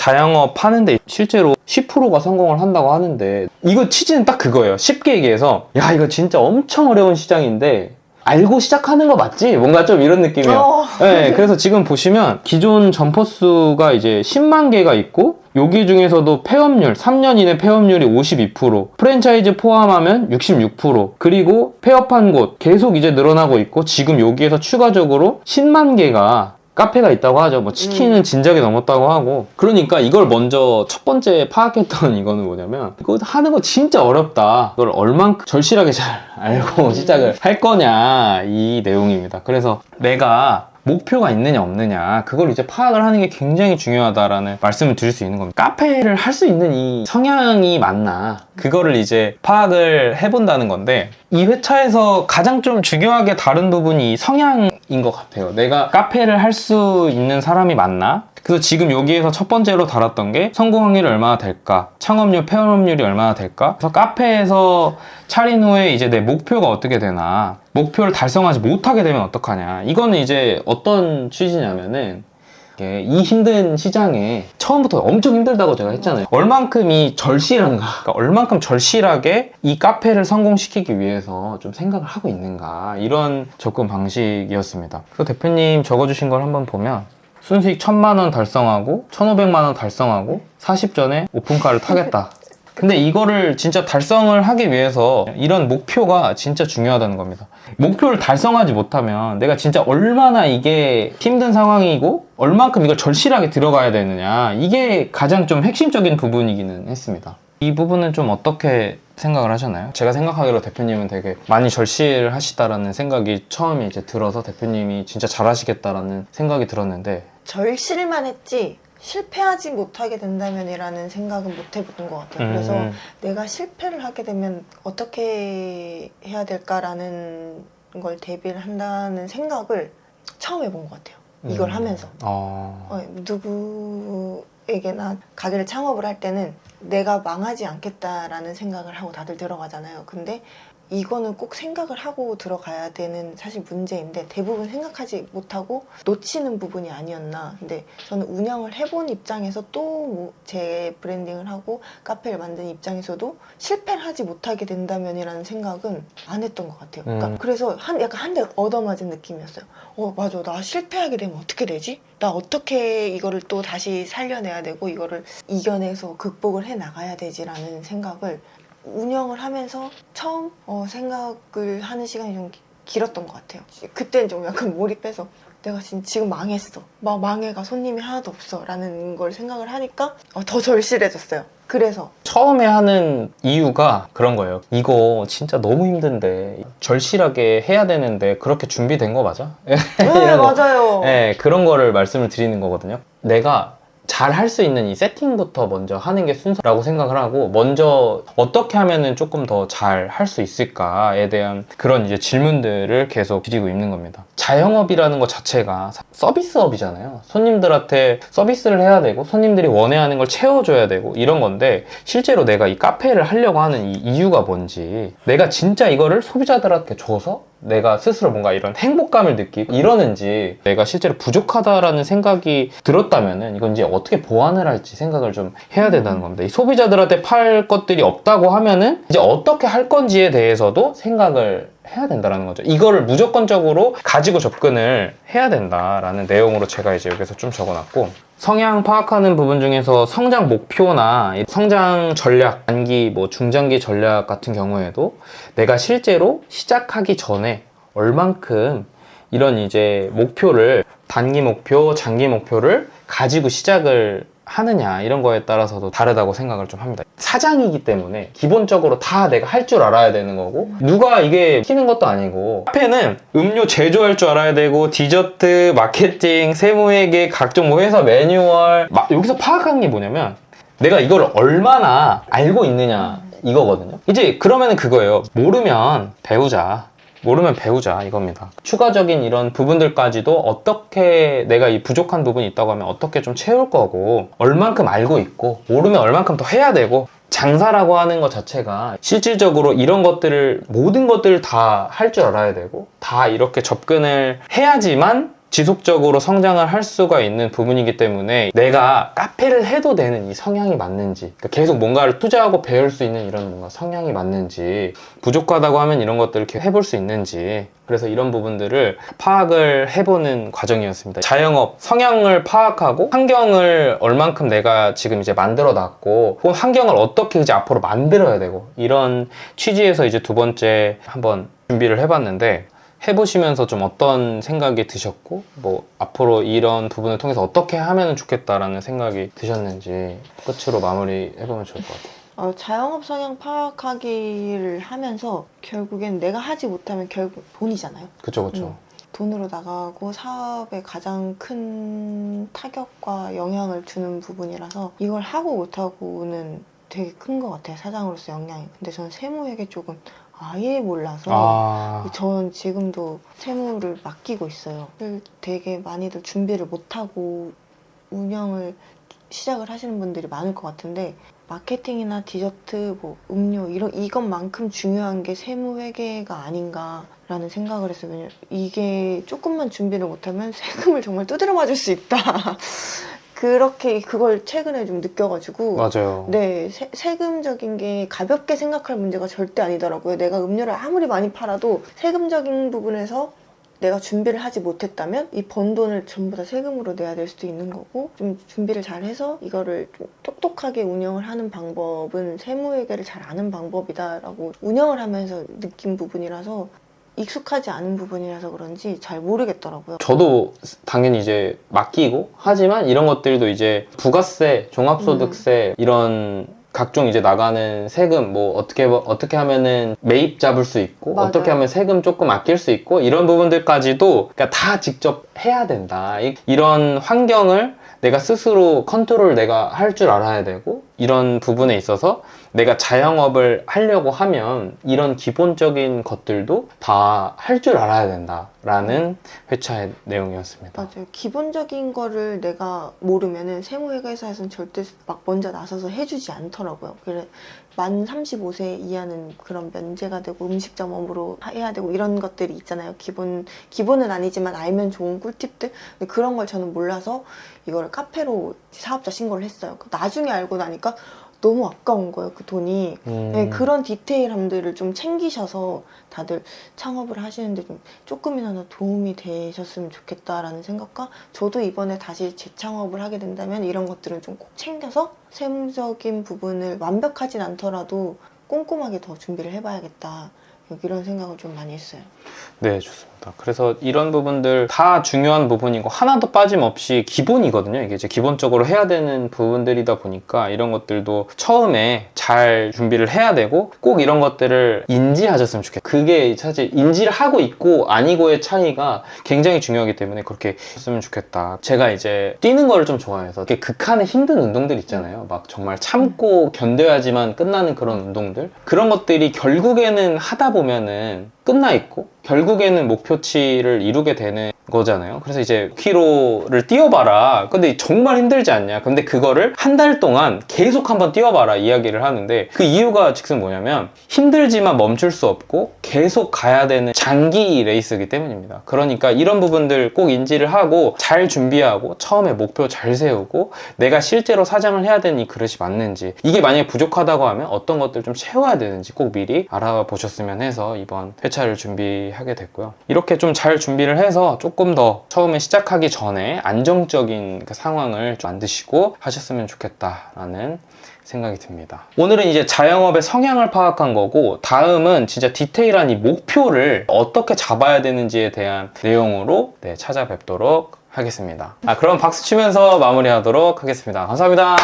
자영업 하는데 실제로 10%가 성공을 한다고 하는데, 이거 취지는 딱 그거예요. 쉽게 얘기해서 야, 이거 진짜 엄청 어려운 시장인데 알고 시작하는 거 맞지? 뭔가 좀 이런 느낌이에요. 네, 그래서 지금 보시면 기존 점포 수가 이제 10만 개가 있고, 여기 중에서도 폐업률, 3년 이내 폐업률이 52%, 프랜차이즈 포함하면 66%, 그리고 폐업한 곳 계속 이제 늘어나고 있고, 지금 여기에서 추가적으로 10만 개가 카페가 있다고 하죠. 뭐 치킨은 진작에 넘었다고 하고. 그러니까 이걸 먼저 첫 번째 파악했던 이거는 뭐냐면, 이거 하는 거 진짜 어렵다, 이걸 얼만큼 절실하게 잘 알고 시작을 할 거냐, 이 내용입니다. 그래서 내가 목표가 있느냐 없느냐, 그걸 이제 파악을 하는 게 굉장히 중요하다라는 말씀을 드릴 수 있는 겁니다. 카페를 할 수 있는 이 성향이 맞나, 그거를 이제 파악을 해본다는 건데, 이 회차에서 가장 좀 중요하게 다른 부분이 이 성향인 것 같아요. 내가 카페를 할 수 있는 사람이 맞나? 그래서 지금 여기에서 첫 번째로 다뤘던 게 성공 확률이 얼마나 될까? 창업률, 폐업률이 얼마나 될까? 그래서 카페에서 차린 후에 이제 내 목표가 어떻게 되나? 목표를 달성하지 못하게 되면 어떡하냐? 이거는 이제 어떤 취지냐면은, 이 힘든 시장에 처음부터 엄청 힘들다고 제가 했잖아요. 얼만큼이 절실한가, 그러니까 얼만큼 절실하게 이 카페를 성공시키기 위해서 좀 생각을 하고 있는가, 이런 접근 방식이었습니다. 그래서 대표님 적어주신 걸 한번 보면, 순수익 1000만 원 달성하고 1500만 원 달성하고 40전에 오픈카를 타겠다. 근데 이거를 진짜 달성을 하기 위해서 이런 목표가 진짜 중요하다는 겁니다. 목표를 달성하지 못하면 내가 진짜 얼마나 이게 힘든 상황이고 얼만큼 이걸 절실하게 들어가야 되느냐, 이게 가장 좀 핵심적인 부분이기는 했습니다. 이 부분은 좀 어떻게 생각을 하셨나요? 제가 생각하기로 대표님은 되게 많이 절실하시다라는 생각이 처음에 이제 들어서 대표님이 진짜 잘하시겠다라는 생각이 들었는데, 절실만 했지 실패하지 못하게 된다면이라는 생각은 못 해본 것 같아요. 그래서 내가 실패를 하게 되면 어떻게 해야 될까라는 걸 대비를 한다는 생각을 처음 해본 것 같아요. 이걸 하면서. 누구에게나 가게를 창업을 할 때는 내가 망하지 않겠다라는 생각을 하고 다들 들어가잖아요. 근데 이거는 꼭 생각을 하고 들어가야 되는 사실 문제인데, 대부분 생각하지 못하고 놓치는 부분이 아니었나. 근데 저는 운영을 해본 입장에서 또 제 브랜딩을 하고 카페를 만든 입장에서도 실패를 하지 못하게 된다면이라는 생각은 안 했던 것 같아요. 그러니까 그래서 약간 한 대 얻어맞은 느낌이었어요. 맞아, 나 실패하게 되면 어떻게 되지? 나 어떻게 이거를 또 다시 살려내야 되고 이거를 이겨내서 극복을 해 나가야 되지라는 생각을 운영을 하면서 처음 생각을 하는 시간이 좀 길었던 것 같아요. 그때는 좀 약간 몰입해서 내가 지금 망했어, 막 망해가 손님이 하나도 없어 라는 걸 생각을 하니까 더 절실해졌어요. 그래서 처음에 하는 이유가 그런 거예요. 이거 진짜 너무 힘든데 절실하게 해야 되는데 그렇게 준비된 거 맞아? 네, 이런 거. 맞아요. 네, 그런 거를 말씀을 드리는 거거든요. 내가 잘 할 수 있는 이 세팅부터 먼저 하는 게 순서라고 생각을 하고, 먼저 어떻게 하면은 조금 더 잘 할 수 있을까에 대한 그런 이제 질문들을 계속 드리고 있는 겁니다. 자영업이라는 것 자체가 서비스업이잖아요. 손님들한테 서비스를 해야 되고 손님들이 원해하는 걸 채워줘야 되고 이런 건데, 실제로 내가 이 카페를 하려고 하는 이 이유가 뭔지, 내가 진짜 이거를 소비자들한테 줘서 내가 스스로 뭔가 이런 행복감을 느끼고 이러는지, 내가 실제로 부족하다라는 생각이 들었다면은 이건 이제 어떻게 보완을 할지 생각을 좀 해야 된다는 겁니다. 이 소비자들한테 팔 것들이 없다고 하면은 이제 어떻게 할 건지에 대해서도 생각을 해야 된다는 거죠. 이거를 무조건적으로 가지고 접근을 해야 된다라는 내용으로 제가 이제 여기서 좀 적어놨고, 성향 파악하는 부분 중에서 성장 목표나 성장 전략, 단기, 중장기 전략 같은 경우에도 내가 실제로 시작하기 전에 얼만큼 이런 이제 목표를, 단기 목표, 장기 목표를 가지고 시작을 하느냐, 이런 거에 따라서도 다르다고 생각을 좀 합니다. 사장이기 때문에 기본적으로 다 내가 할 줄 알아야 되는 거고, 누가 이게 시키는 것도 아니고, 카페는 음료 제조할 줄 알아야 되고, 디저트, 마케팅, 세무회계, 각종 회사 매뉴얼, 여기서 파악하는 게 뭐냐면 내가 이걸 얼마나 알고 있느냐 이거거든요. 이제 그러면은 그거예요. 모르면 배우자 이겁니다. 추가적인 이런 부분들까지도 어떻게, 내가 이 부족한 부분이 있다고 하면 어떻게 좀 채울 거고, 얼만큼 알고 있고, 모르면 얼만큼 더 해야 되고, 장사라고 하는 것 자체가 실질적으로 이런 것들을, 모든 것들을 다 할 줄 알아야 되고, 다 이렇게 접근을 해야지만 지속적으로 성장을 할 수가 있는 부분이기 때문에 내가 카페를 해도 되는 이 성향이 맞는지, 그러니까 계속 뭔가를 투자하고 배울 수 있는 이런 뭔가 성향이 맞는지, 부족하다고 하면 이런 것들을 이렇게 해볼 수 있는지, 그래서 이런 부분들을 파악을 해보는 과정이었습니다. 자영업 성향을 파악하고 환경을 얼만큼 내가 지금 이제 만들어 놨고, 그 환경을 어떻게 이제 앞으로 만들어야 되고, 이런 취지에서 이제 두 번째 한번 준비를 해봤는데, 해보시면서 좀 어떤 생각이 드셨고, 뭐 앞으로 이런 부분을 통해서 어떻게 하면 좋겠다라는 생각이 드셨는지 끝으로 마무리 해보면 좋을 것 같아요. 자영업 성향 파악하기를 하면서 결국엔 내가 하지 못하면 결국 돈이잖아요. 그쵸, 그쵸. 돈으로 나가고 사업에 가장 큰 타격과 영향을 주는 부분이라서 이걸 하고 못하고는 되게 큰 것 같아요. 사장으로서 영향이. 근데 저는 세무회계 쪽은 아예 몰라서 전 지금도 세무를 맡기고 있어요. 되게 많이들 준비를 못하고 운영을 시작을 하시는 분들이 많을 것 같은데, 마케팅이나 디저트, 뭐 음료 이것만큼 중요한 게 세무회계가 아닌가라는 생각을 했어요. 왜냐면 이게 조금만 준비를 못하면 세금을 정말 두드려 맞을 수 있다. 그렇게 그걸 최근에 좀 느껴가지고. 맞아요. 네, 세금적인 게 가볍게 생각할 문제가 절대 아니더라고요. 내가 음료를 아무리 많이 팔아도 세금적인 부분에서 내가 준비를 하지 못했다면 이 번 돈을 전부 다 세금으로 내야 될 수도 있는 거고, 좀 준비를 잘 해서 이거를 좀 똑똑하게 운영을 하는 방법은 세무회계를 잘 아는 방법이다라고 운영을 하면서 느낀 부분이라서, 익숙하지 않은 부분이라서 그런지 잘 모르겠더라고요. 저도 당연히 이제 맡기고 하지만 이런 것들도 이제 부가세, 종합소득세 이런 각종 이제 나가는 세금, 뭐 어떻게 하면은 매입 잡을 수 있고, 맞아요. 어떻게 하면 세금 조금 아낄 수 있고, 이런 부분들까지도 그러니까 다 직접 해야 된다. 이런 환경을 내가 스스로 컨트롤 내가 할 줄 알아야 되고, 이런 부분에 있어서 내가 자영업을 하려고 하면 이런 기본적인 것들도 다 할 줄 알아야 된다라는 회차의 내용이었습니다. 맞아요. 기본적인 거를 내가 모르면은 세무회계사에서는 절대 막 먼저 나서서 해주지 않더라고요. 그래, 만 35세 이하는 그런 면제가 되고 음식점업으로 해야 되고 이런 것들이 있잖아요. 기본은 아니지만 알면 좋은 꿀팁들. 근데 그런 걸 저는 몰라서 이걸 카페로 사업자 신고를 했어요. 나중에 알고 나니까 너무 아까운 거예요, 그 돈이. 네, 그런 디테일함들을 좀 챙기셔서 다들 창업을 하시는데 좀 조금이나마 도움이 되셨으면 좋겠다라는 생각과, 저도 이번에 다시 재창업을 하게 된다면 이런 것들은 좀 꼭 챙겨서 세무적인 부분을 완벽하진 않더라도 꼼꼼하게 더 준비를 해봐야겠다, 이런 생각을 좀 많이 했어요. 네, 좋습니다. 그래서 이런 부분들 다 중요한 부분이고 하나도 빠짐없이 기본이거든요. 이게 이제 기본적으로 해야 되는 부분들이다 보니까 이런 것들도 처음에 잘 준비를 해야 되고, 꼭 이런 것들을 인지하셨으면 좋겠어요. 그게 사실 인지를 하고 있고 아니고의 차이가 굉장히 중요하기 때문에 그렇게 했으면 좋겠다. 제가 이제 뛰는 거를 좀 좋아해서 이렇게 극한의 힘든 운동들 있잖아요. 막 정말 참고 견뎌야지만 끝나는 그런 운동들, 그런 것들이 결국에는 하다 보면은 끝나 있고 결국에는 목표치를 이루게 되는 거잖아요. 그래서 이제 5km를 뛰어봐라. 근데 정말 힘들지 않냐? 근데 그거를 한 달 동안 계속 한번 뛰어봐라 이야기를 하는데, 그 이유가 즉슨 뭐냐면 힘들지만 멈출 수 없고 계속 가야 되는 장기 레이스이기 때문입니다. 그러니까 이런 부분들 꼭 인지를 하고 잘 준비하고 처음에 목표 잘 세우고, 내가 실제로 사장을 해야 되는 이 그릇이 맞는지, 이게 만약에 부족하다고 하면 어떤 것들 좀 채워야 되는지 꼭 미리 알아보셨으면 해서 이번 회차를 준비하게 됐고요. 이렇게 좀 잘 준비를 해서 조금 더 처음에 시작하기 전에 안정적인 그 상황을 좀 만드시고 하셨으면 좋겠다라는 생각이 듭니다. 오늘은 이제 자영업의 성향을 파악한 거고, 다음은 진짜 디테일한 이 목표를 어떻게 잡아야 되는지에 대한 내용으로 찾아뵙도록 하겠습니다. 그럼 박수 치면서 마무리하도록 하겠습니다. 감사합니다.